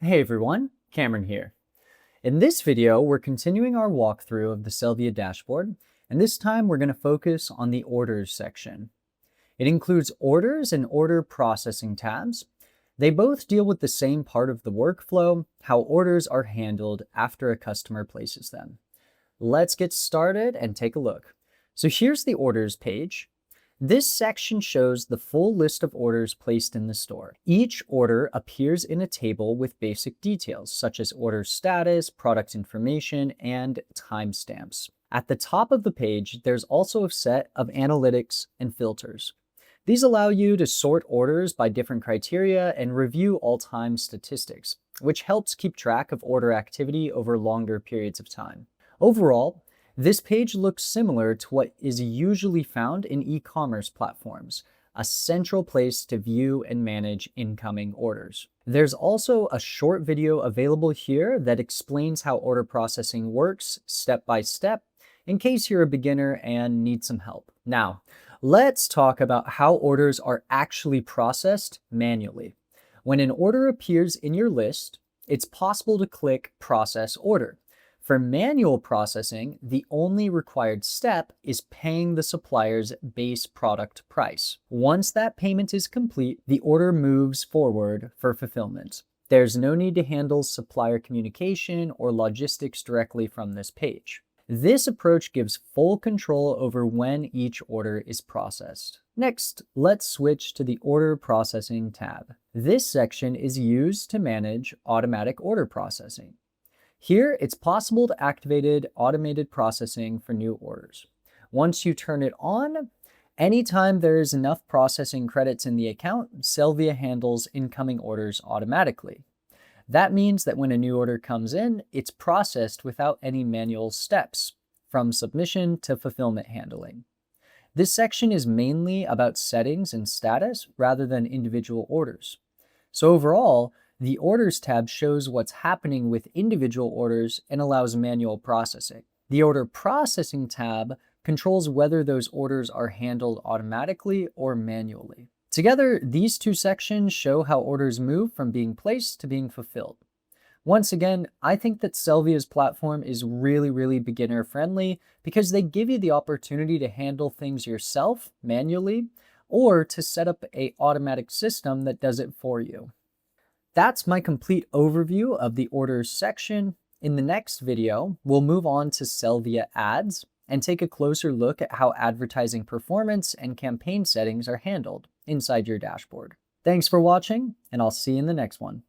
Hey everyone, Cameron here. In this video, we're continuing our walkthrough of the Sellvia dashboard, and this time we're going to focus on the orders section. It includes orders and order processing tabs. They both deal with the same part of the workflow, how orders are handled after a customer places them. Let's get started and take a look. So here's the orders page. This section shows the full list of orders placed in the store. Each order appears in a table with basic details, such as order status, product information, and timestamps. At the top of the page, there's also a set of analytics and filters. These allow you to sort orders by different criteria and review all-time statistics, which helps keep track of order activity over longer periods of time. Overall, this page looks similar to what is usually found in e-commerce platforms, a central place to view and manage incoming orders. There's also a short video available here that explains how order processing works step by step, in case you're a beginner and need some help. Now, let's talk about how orders are actually processed manually. When an order appears in your list, it's possible to click Process Order. For manual processing, the only required step is paying the supplier's base product price. Once that payment is complete, the order moves forward for fulfillment. There's no need to handle supplier communication or logistics directly from this page. This approach gives full control over when each order is processed. Next, let's switch to the Order Processing tab. This section is used to manage automatic order processing. Here, it's possible to activate automated processing for new orders. Once you turn it on, anytime there is enough processing credits in the account, Sellvia handles incoming orders automatically. That means that when a new order comes in, it's processed without any manual steps, from submission to fulfillment handling. This section is mainly about settings and status rather than individual orders. So overall, the Orders tab shows what's happening with individual orders and allows manual processing. The Order Processing tab controls whether those orders are handled automatically or manually. Together, these two sections show how orders move from being placed to being fulfilled. Once again, I think that Sellvia's platform is really beginner friendly because they give you the opportunity to handle things yourself manually or to set up an automatic system that does it for you. That's my complete overview of the orders section. In the next video, we'll move on to Sellvia ads and take a closer look at how advertising performance and campaign settings are handled inside your dashboard. Thanks for watching, and I'll see you in the next one.